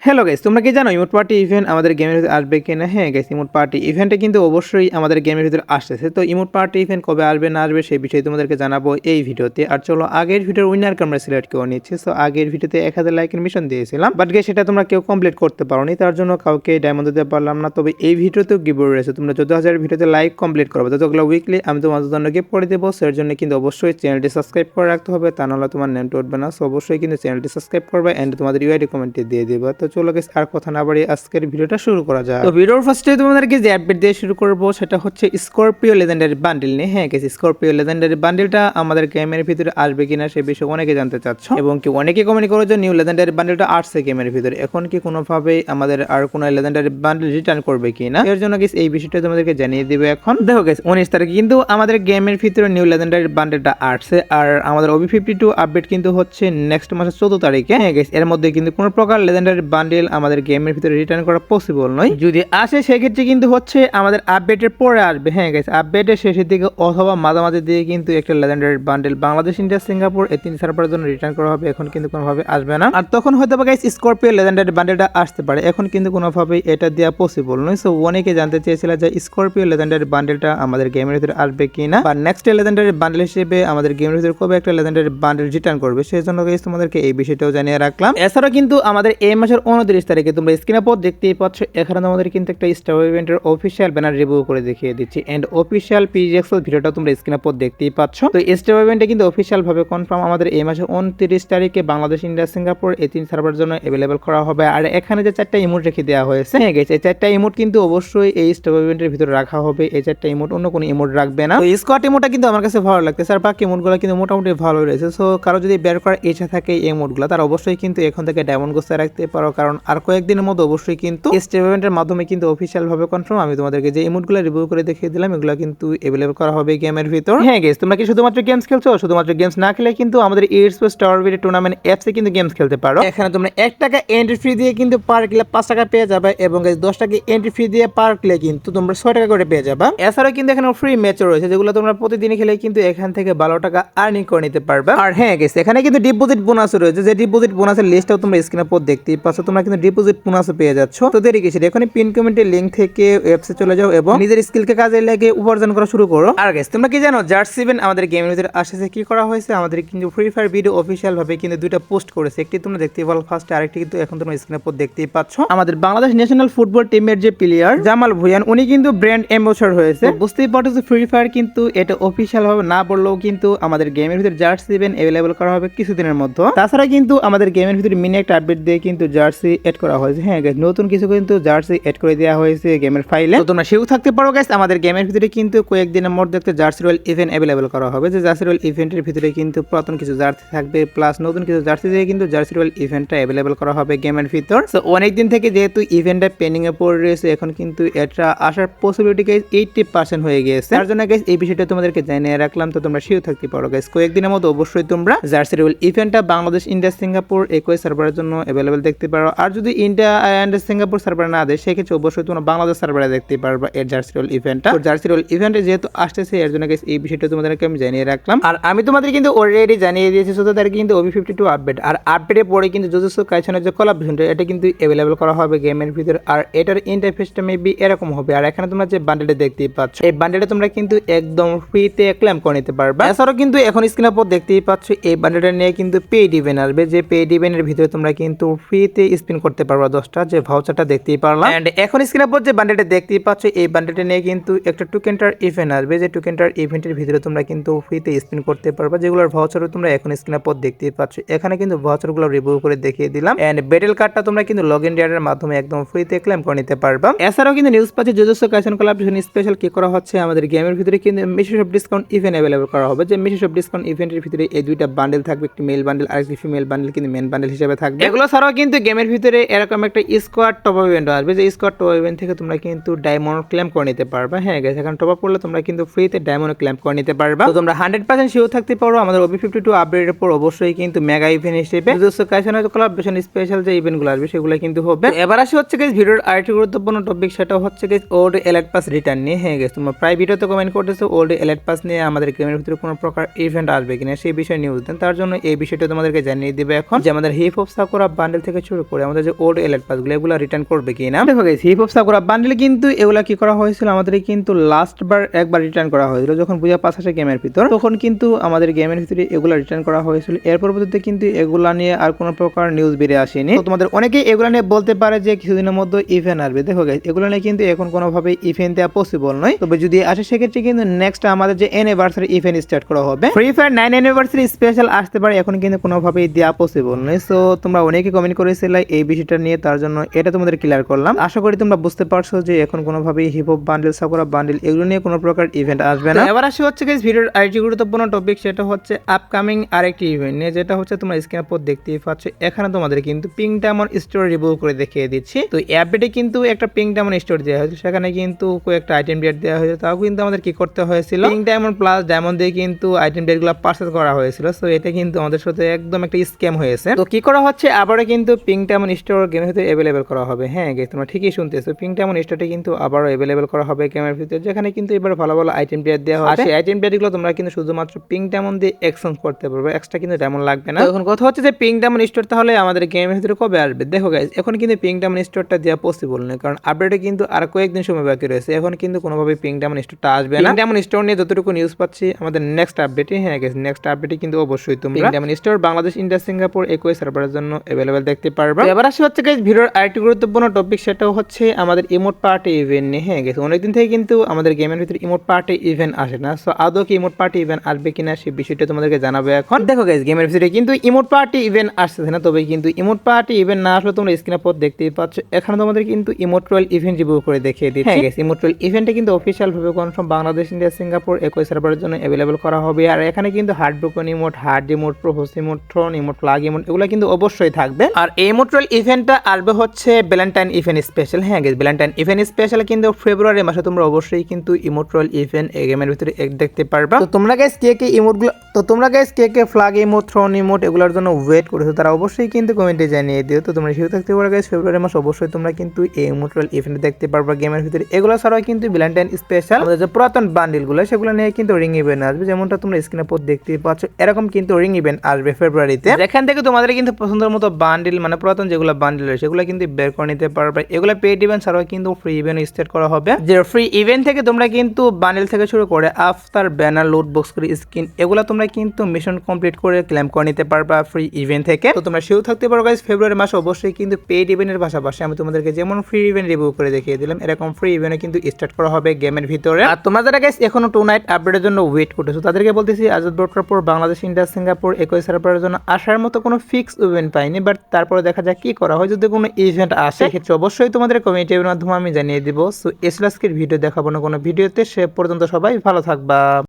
Hello guys, তোমরা কি জানো ইমোট পার্টি ইভেন্ট আমাদের গেমের ভিতরে আসবে কিনা? হ্যাঁ গাইস, ইমোট পার্টি ইভেন্টে কিন্তু অবশ্যই আমাদের গেমের ভিতরে আসতেছে। তো ইমোট পার্টি ইভেন্ট কবে আসবে না আসবে সেই বিষয়ে তোমাদেরকে জানাবো এই ভিডিওতে। আর চলো আগের ভিডিওর উইনারকে আমরা সিলেক্ট করে নিচ্ছি। সো আগের ভিডিওতে 1000 লাইকের মিশন দিয়েছিলাম, বাট গাইস সেটা তোমরা কেউ কমপ্লিট করতে পারোনি, তার জন্য কাউকে ডায়মন্ড দিতে পারলাম না। তবে এই ভিডিওতেও গিভওয়ে রয়েছে, তোমরা 14000 ভিডিওতে লাইক কমপ্লিট করবে যতগুলো উইকলি আমি তোমাদের জন্য গিফট করে দেবো। এর জন্য কিন্তু অবশ্যই চ্যানেলটি সাবস্ক্রাইব করে রাখতে হবে, তা নাহলে তোমার নেমটা উঠবে না। সো অবশ্যই কিন্তু চ্যানেলটি সাবস্ক্রাইব করবে এন্ড তোমাদের ইউআইডি কমেন্টে দিয়ে দেবো। তো চলো গাইস আর কথা না বাড়িয়ে আজকের ভিডিওটা শুরু করা যাক। তো ভিডিওর ফার্স্টে তোমাদেরকে যে আপডেট দিয়ে শুরু করব সেটা হচ্ছে স্করপিও লেজেন্ডারি বান্ডেল নিয়ে। হ্যাঁ গাইস, স্করপিও লেজেন্ডারি বান্ডেলটা আমাদের গেমের ভিতরে আসবে কিনা সে বিষয়ে অনেকে জানতে চাচ্ছ, এবং কি অনেকে কমেন্ট করো যে নিউ লেজেন্ডারি বান্ডেলটা আসছে গেমের ভিতরে, এখন কি কোনোভাবে আমাদের আর কোনো লেজেন্ডারি বান্ডেল রিটার্ন করবে কিনা, এর জন্য গাইস এই বিষয়টা তোমাদেরকে জানিয়ে দিবে এখন। দেখো গাইস 19 তারিখে কিন্তু আমাদের গেমের ভিতরে নিউ লেজেন্ডারি বান্ডেলটা আসছে, আর আমাদের OB52 আপডেট কিন্তু হচ্ছে নেক্সট মাসের 14 তারিখে। হ্যাঁ গাইস, এর মধ্যে কিন্তু কোনো প্রকার লেজেন্ডারি বান্ডেল আমাদের গেমের ভিতরে রিটার্ন করা পসিবল নয়। যদি আসে সেক্ষেত্রে কিন্তু হচ্ছে আমাদের আপডেটের পরে আসবে। হ্যাঁ গাইস, আপডেটের শেষের দিকে অথবা মাঝামাঝি দিকে কিন্তু একটা legendary bundle Bangladesh, India, Singapore এই 3 সার্ভারের জন্য রিটার্ন করা হবে। এখন কিন্তু কোনোভাবে আসবে না, আর তখন হয়তো বা গাইস স্করপিও লেজেন্ডারি বান্ডেলটা আসতে পারে, এখন কিন্তু কোনোভাবে এটা দেওয়া পসিবল নয়। সো অনেকে জানতে চেয়েছিল যে স্করপিও লেজেন্ডারি বান্ডেলটা আমাদের গেমের ভিতরে আসবে কিনা, বা নেক্সট লেজেন্ডারি বান্ডেল হিসেবে আমাদের গেমের ভিতরে কবে একটা লেজেন্ডারি বান্ডেল রিটার্ন করবে, সেই জন্য গাইস তোমাদেরকে এই বিষয়টাও জানিয়ে রাখলাম। এছাড়াও কিন্তু আমাদের এই মাসের 29 তারিখে তোমরা স্ক্রিনে পর দেখতেই পাচ্ছ, এখানে তোমাদের কিন্তু একটা স্টার ইভেন্টের অফিসিয়াল ব্যানার রিভিউ করে দেখিয়ে দিচ্ছি, এন্ড অফিসিয়াল পিজিএক্সএল ভিডিওটা তোমরা স্ক্রিনে পর দেখতেই পাচ্ছ। তো স্টার ইভেন্টে কিন্তু অফিসিয়াল ভাবে কনফার্ম আমাদের এই মাসের 29 তারিখে বাংলাদেশ, ইন্ডিয়া, সিঙ্গাপুর এই 3 সার্ভারের জন্য अवेलेबल করা হবে। আর এখানে যে 4টা ইমোট রেখে দেওয়া হয়েছে, হ্যাঁ গাইস এই 4টা ইমোট কিন্তু অবশ্যই এই স্টার ইভেন্টের ভিতরে রাখা হবে। এই 4টা ইমোট অন্য কোনো ইমোট রাখবে না। তো স্কোয়াড ইমোটটা কিন্তু আমার কাছে ভালো লাগতেছে, আর বাকি ইমোটগুলো কিন্তু মোটামুটি ভালো রয়েছে। সো কারো যদি বের করার ইচ্ছা থাকে এই ইমোটগুলো, তার অবশ্যই কিন্তু এখন থেকে ডায়মন্ড গোছায় রাখতে পারো, কারণ আর কয়েকদিনের মধ্যে অবশ্যই কিন্তু স্টার ইভেন্টের মাধ্যমে কিন্তু অফিসিয়াল ভাবে কনফার্ম আমি তোমাদেরকে যে ইমোটগুলো রিভিউ করে দেখিয়ে দিলাম এগুলো কিন্তু अवेलेबल করা হবে গেমের ভিতর। হ্যাঁ গাইস, তোমরা কি শুধুমাত্র গেমস খেলছো? শুধুমাত্র গেমস না খেলে কিন্তু আমাদের eSports স্টারবিডি টুর্নামেন্ট অ্যাপসে কিন্তু গেমস খেলতে পারো। এখানে তোমরা 1 টাকা এন্ট্রি ফি দিয়ে কিন্তু পার কিলে 5 টাকা পেয়ে যাবে, এবং গাইস 10 টাকা এন্ট্রি ফি দিয়ে পার কিলে কিন্তু তোমরা 6 টাকা করে পেয়ে যাবে। এছাড়াও কিন্তু এখানে ফ্রি ম্যাচ রয়েছে যেগুলো তোমরা প্রতিদিন খেলে কিন্তু এখান থেকে 12 টাকা আর্নিং করে নিতে পারবে। আর হ্যাঁ গাইস, এখানে কিন্তু ডিপোজিট বোনাস রয়েছে, যে ডিপোজিট বোনাসের লিস্টটাও তোমরা স্ক্রিনে পর দেখতেই পাচ্ছ। তোমরা কিন্তু ডিপোজিট বোনাসও পেয়ে যাচ্ছ। তো দেরি কিসের, এখনই পিন কমেন্টের লিংক থেকে অ্যাপসে চলে যাও এবং নিজের স্কিলকে কাজে লাগিয়ে উপার্জন করা শুরু করো। আর গাইস তোমরা কি জানো জার্সি ইভেন্ট আমাদের গেমের ভিতরে আসছে কি করা হয়েছে? আমাদের কিন্তু ফ্রি ফায়ার ভিডিও অফিসিয়াল ভাবে কিন্তু 2টা পোস্ট করেছে, একটি তোমরা দেখতেই পারো ফার্স্টে, আরেকটি কিন্তু এখন তোমরা স্ক্রিনের পর দেখতেই পাচ্ছ। আমাদের বাংলাদেশ ন্যাশনাল ফুটবল টিমের যে প্লেয়ার জামাল ভুঁইয়ান, উনি কিন্তু ব্র্যান্ড অ্যাম্বাসেডর হয়েছে। বুঝতেই পারছো ফ্রি ফায়ার কিন্তু এটা অফিসিয়াল ভাবে না বললেও কিন্তু আমাদের গেমের ভিতরে জার্সি ইভেন্ট अवेलेबल করা হবে কিছুদিনের মধ্যে। তাছাড়া কিন্তু আমাদের গেমের ভিতরে মিনি একটা আপডেট দিয়ে কিন্তু জার্সি এড করা হয়েছে। হ্যাঁ গাইস, নতুন কিছু কিন্তু জার্সি এড করে দেওয়া হয়েছে গেমের ফাইলে। তো তোমরা সেও থাকতে পারো গাইস, আমাদের গেমের ভিতরে কিন্তু কয়েকদিনের মধ্যে একটা জার্সি রয়্যাল ইভেন্ট अवेलेबल করা হবে, যে জার্সি রয়্যাল ইভেন্টের ভিতরে কিন্তু পুরাতন কিছু জার্সি থাকবে প্লাস নতুন কিছু জার্সি দিয়ে কিন্তু জার্সি রয়্যাল ইভেন্টটা अवेलेबल করা হবে গেমের ভিতর। সো অনেক দিন থেকে যেহেতু ইভেন্টটা পেন্ডিং এ পড়ে রয়েছে, এখন কিন্তু এটা আসার পসিবিলিটি গাইস 80% হয়ে গিয়েছে। তার জন্য গাইস এই বিষয়টা তোমাদেরকে জানিয়ে রাখলাম। তো তোমরা সেও থাকতে পারো গাইস, কয়েকদিনের মধ্যে অবশ্যই তোমরা জার্সি রয়্যাল ইভেন্টটা বাংলাদেশ, ইন্ডিয়া, সিঙ্গাপুর একই সার্ভারের জন্য अवेलेबल দেখতে পারো। আর যদি ইন্ডিয়া এন্ড সিঙ্গাপুর সার্ভার না দেয় সেক্ষেত্রে অবশ্যই তোমরা বাংলাদেশ সার্ভারে দেখতে পারবা এর জার্সি রয়্যাল ইভেন্টটা। তো জার্সি রয়্যাল ইভেন্টে যেহেতু আসতেছে এর জন্য গাইস এই বিষয়টা তোমাদেরকে আমি জানিয়ে রাখলাম। আর আমি তোমাদের কিন্তু অলরেডি জানিয়ে দিয়েছি 14 তারিখে কিন্তু OB52 আপডেট, আর আপডেটের পরে কিন্তু জুজুৎসু কাইসেনের যে কোলাবরেশনটা এটা কিন্তু अवेलेबल করা হবে গেমের ভিতরে। আর এটার ইন্টারফেসটা মেবি এরকম হবে। আর এখানে তোমরা যে বান্ডেলটা দেখতেই পাচ্ছ, এই বান্ডেলটা তোমরা কিন্তু একদম ফ্রিতে ক্লেম করে নিতে পারবা। এছাড়াও কিন্তু এখন স্ক্রিনের পর দেখতেই পাচ্ছ এই বান্ডেলটা নিয়ে কিন্তু পেইড ইভেন্ট আসবে, যে পেইড ইভেন্টের ভিতরে তোমরা কিন্তু ফ্রিতে স্পিন করতে পারবা 10টা, যে ভাউচারটা দেখতেই পারলাম। এন্ড এখন স্ক্রিনের পর যে বান্ডেলটা দেখতেই পাচ্ছ, এই বান্ডেলটা নিয়ে কিন্তু একটা টোকেনটার ইভেন্ট আসবে, যে টোকেনটার ইভেন্টের ভিতরে তোমরা কিন্তু ফ্রিতে স্পিন করতে পারবা, যেগুলোর ভাউচারও তোমরা এখন স্ক্রিনের পর দেখতেই পাচ্ছ। এখানে কিন্তু ভাউচারগুলো রিভিউ করে দেখিয়ে দিলাম। এন্ড ব্যাটেল কার্ডটা তোমরা কিন্তু লগইন ডিয়ারের মাধ্যমে একদম ফ্রিতে ক্লেম করে নিতে পারবা। এছাড়াও কিন্তু নিউজ পাচ্ছি জুজুৎসু কাইসেন কোলাবরেশন স্পেশাল কি করা হচ্ছে, আমাদের গেমের ভিতরে কিন্তু message of discount event available করা হবে, যে মেসেজ অফ ডিসকাউন্ট ইভেন্টের ভিতরে এই 2টা বান্ডেল থাকবে, একটি মেল বান্ডেল আর একটি ফিমেল বান্ডেল কিন্তু মেন বান্ডেল হিসেবে থাকবে। এগুলো ছাড়াও কিন্তু গেমের ভিতরে এরকম একটা স্কোয়াড টপ আপ ইভেন্ট আসবে, যে স্কোয়াড টপ আপ ইভেন্ট থেকে তোমরা কিন্তু ডায়মন্ড ক্লেম করে নিতে পারবা। হ্যাঁ গাইস, এখন টপ আপ করলে তোমরা কিন্তু ফ্রিতে ডায়মন্ড ক্লেম করে নিতে পারবা। তো তোমরা 100% শিওর থাকতে পারো আমাদের OB52 আপডেটের পর অবশ্যই কিন্তু মেগা ইভেন্ট হিসেবে জুজুৎসু কাইসেনের কোলাবরেশন স্পেশাল যে ইভেন্টগুলো আসবে সেগুলো কিন্তু হবে। এবার আসি হচ্ছে গাইস ভিডিওর আরেকটি গুরুত্বপূর্ণ টপিক, সেটা হচ্ছে guys old elite pass return নিয়ে। হ্যাঁ গাইস, তোমরা প্রায় ভিডিওতে কমেন্ট করতেছো ওল্ড এলাইট পাস নিয়ে আমাদের গেমের ভিতরে কোনো প্রকার ইভেন্ট আসবে কিনা সেই বিষয়ে নিউজ দেন। তার জন্য এই বিষয়টা তোমাদেরকে জানিয়ে দিবে এখন, যে আমাদের হিপ হপ সাকুরা বান্ডেল থেকে শুরু করে করে আমাদের যে ওল্ড এলাইট পাসগুলো এগুলো রিটার্ন করবে কিনা। দেখো guys hip hop sakura bundle কিন্তু এগুলা কি করা হয়েছিল, আমাদের কিন্তু লাস্ট বার একবার রিটার্ন করা হয়েছিল যখন পূজা পাস আসে গেমের ভিতর, তখন কিন্তু আমাদের গেমের ভিতরে এগুলা রিটার্ন করা হয়েছিল। এর পরবর্তীতে কিন্তু এগুলা নিয়ে আর কোনো প্রকার নিউজ বেরিয়ে আসেনি। তো তোমাদের অনেকেই এগুলা নিয়ে বলতে পারে যে কিছুদিনের মধ্যে ইভেন্ট আসবে। দেখো গাইস এগুলো নিয়ে কিন্তু এখন কোনোভাবে ইভেন্ট দেওয়া পসিবল নয়, তবে যদি আসে সেক্ষেত্রে কিন্তু নেক্সট আমাদের যে অ্যানিভার্সারি ইভেন্ট স্টার্ট করা হবে, ফ্রি ফায়ার 9 অ্যানিভার্সারি স্পেশাল আসতে পারে, এখন কিন্তু কোনোভাবেই দেওয়া পসিবল নয়। সো তোমরা অনেকেই কমেন্ট করেছিলে এই বিষয়টা নিয়ে, তার জন্য এটা তোমাদের ক্লিয়ার করলাম। আশা করি তোমরা বুঝতে পারছো যে এখন কোনোভাবেই hip hop bundle sakura bundle এগুলো নিয়ে কোনো প্রকার ইভেন্ট আসবে না। এবার আসে হচ্ছে গাইস ভিডিওর আরেকটি গুরুত্বপূর্ণ টপিক, সেটা হচ্ছে আপকামিং আরেকটি ইভেন্ট নিয়ে, যেটা হচ্ছে তোমরা স্ক্রিনের উপর দেখতেই পাচ্ছ। এখানে তোমাদের কিন্তু পিঙ্ক ডায়মন্ড স্টোর রিভিউ করে দেখিয়ে দিচ্ছি। তো এই আপডেটে কিন্তু একটা পিঙ্ক ডায়মন্ড স্টোর দেওয়া হয়েছে, সেখানে কিন্তু কয়েকটা আইটেম রেট দেওয়া হয়েছে। তাও কিন্তু আমাদের কি করতে হয়েছিল, পিঙ্ক ডায়মন্ড প্লাস ডায়মন্ড দিয়ে কিন্তু আইটেম রেটগুলো পারচেজ করা হয়েছিল। সো এটা কিন্তু আমাদের সাথে একদম একটা স্ক্যাম হয়েছে। তো কি করা হচ্ছে, আবারও কিন্তু পিঙ্ক ডায়মন্ড স্টোর গেমের ভিতরে অ্যাভেলেবেল করা হবে। হ্যাঁ গাইস তোমরা ঠিকই শুনতেছো, পিঙ্ক ডায়মন্ড স্টোরটি কিন্তু আবারও অ্যাভেলেবেল করা হবে গেমের ভিতরে, যেখানে কিন্তু এবার ভালো ভালো আইটেম রেট দেওয়া হবে। সেই আইটেম রেটগুলো তোমরা কিন্তু শুধুমাত্র পিঙ্ক ডায়মন্ড দিয়ে এক্সচেঞ্জ করতে পারবে, এক্সট্রা কিন্তু ডায়মন্ড লাগবে না। এখন কথা হচ্ছে যে পিঙ্ক ডায়মন্ড স্টোর তাহলে আমাদের গেমের ভিতরে কবে আসবে। দেখো গাইস এখন কিন্তু পিঙ্ক ডায়মন্ড স্টোরটা দেওয়া পসিবল নয়, কারণ আপডেটে কিন্তু আর কয়েকদিন সময় বাকি রয়েছে। এখন কিন্তু কোনোভাবে পিঙ্ক ডায়মন্ড স্টোরটা আসবে না। পিঙ্ক ডায়মন্ড স্টোর নিয়ে যতটুকু নিউজ পাচ্ছি আমাদের নেক্সট আপডেটে, হ্যাঁ গাইস নেক্সট আপডেটে কিন্তু অবশ্যই তোমরা pink diamond store Bangladesh, India, Singapore একই সার্ভারের জন্য অ্যাভেলেবেল দেখতে পারবে। এবার আসে হচ্ছে গাইস ভিডিওর আরেকটি গুরুত্বপূর্ণ টপিক, সেটাও হচ্ছে আমাদের ইমোট পার্টি ইভেন্ট নিয়ে। হ্যাঁ গাইস অনেকদিন থেকে কিন্তু আমাদের গেমের ভিতরে ইমোট পার্টি ইভেন্ট আসে না। সো আদৌ কি ইমোট পার্টি ইভেন্ট আসবে কিনা সেই বিষয়টা তোমাদেরকে জানাবো এখন। দেখো গাইস গেমের ভিতরে কিন্তু ইমোট পার্টি ইভেন্ট আসছে না, তবে কিন্তু ইমোট পার্টি ইভেন্ট না আসলে তোমরা স্ক্রিনের পর দেখতেই পাচ্ছ, এখানে তোমাদের কিন্তু ইমোট রয়্যাল ইভেন্ট রিভিউ করে দেখিয়ে দিচ্ছি। হ্যাঁ গাইস ইমোট রয়্যাল ইভেন্টটা কিন্তু অফিশিয়াল ভাবে কনফার্ম বাংলাদেশ, ইন্ডিয়া, সিঙ্গাপুর একই সার্ভারের জন্য অ্যাভেলেবল করা হবে। আর এখানে কিন্তু heart broken emote, heart emote, প্রোহোস emote, throne emote, flag emote এগুলো কিন্তু অবশ্যই থাকবে। আর এই ইমোট রয়্যাল ইভেন্টটা আসবে হচ্ছে ভ্যালেন্টাইন ইভেন্ট স্পেশাল। হ্যাঁ গাইস ভ্যালেন্টাইন ইভেন্ট স্পেশাল কিন্তু ফেব্রুয়ারি মাসে তোমরা অবশ্যই কিন্তু ইমোট রয়্যাল ইভেন্ট এই গেমের ভিতরে দেখতে পারবা। তো তোমরা গাইস কে কে ইমোটগুলো, তো তোমরা গাইস কে কে ফ্ল্যাগ ইমোট, থ্রোন ইমোট এগুলোর জন্য ওয়েট করেছো তারা অবশ্যই কিন্তু কমেন্টে জানিয়ে দিও। তো তোমরা শিওর থাকতে পারো গাইস ফেব্রুয়ারি মাস অবশ্যই তোমরা কিন্তু এই ইমোট রয়্যাল ইভেন্ট দেখতে পারবা গেমের ভিতরে। এগুলো ছাড়াও কিন্তু ভ্যালেন্টাইন স্পেশাল আমাদের যে পুরাতন বান্ডিলগুলো সেগুলো নিয়ে কিন্তু রিং ইভেন্ট আসবে, যেমনটা তোমরা স্ক্রিনের উপর দেখতেই পাচ্ছ। এরকম কিন্তু রিং ইভেন্ট আসবে ফেব্রুয়ারিতে, যেখান থেকে তোমাদের কিন্তু পছন্দের মতো বান্ডিল মানে পুরাতন যেগুলো বান্ডিল রয়েছে সেগুলো কিন্তু বের করে নিতে পারবে। এগুলো পেড ইভেন্ট ছাড়াও কিন্তু ফ্রি ইভেন্ট স্টার্ট করা হবে, যে ফ্রি ইভেন্ট থেকে তোমরা কিন্তু বান্ডিল থেকে শুরু করে আফতার, ব্যানার, লুট বক্স করে স্কিন এগুলো তোমরা কিন্তু মিশন কমপ্লিট করে ক্লেম করে নিতে পারবা ফ্রি ইভেন্ট থেকে। তো তোমরা শিওর থাকতে পারো গাইস ফেব্রুয়ারি মাসে অবশ্যই কিন্তু পেড ইভেন্টের পাশাপাশি আমি তোমাদেরকে যেমন ফ্রি ইভেন্ট রিভিউ করে দেখিয়ে দিলাম, এরকম ফ্রি ইভেন্ট কিন্তু স্টার্ট করা হবে গেমের ভিতরে। আর তোমরা যারা গাইস এখনো টু নাইট আপডেটের জন্য ওয়েট করতেছো তাদেরকে বলতেছি Azad broadcast Bangladesh, India, Singapore একই সার্ভারের জন্য আসার মতো কোনো ফিক্স ইভেন্ট পাইনি, বাট তারপরে দেখা যাক কি করা হয়। যদি কোনো ইভেন্ট আসে সেক্ষেত্রে অবশ্যই তোমাদের কমিউনিটির মাধ্যমে আমি জানিয়ে দিব। সো এসলাস্কের ভিডিও দেখাবো না কোনো ভিডিওতে, সে পর্যন্ত সবাই ভালো থাকবা।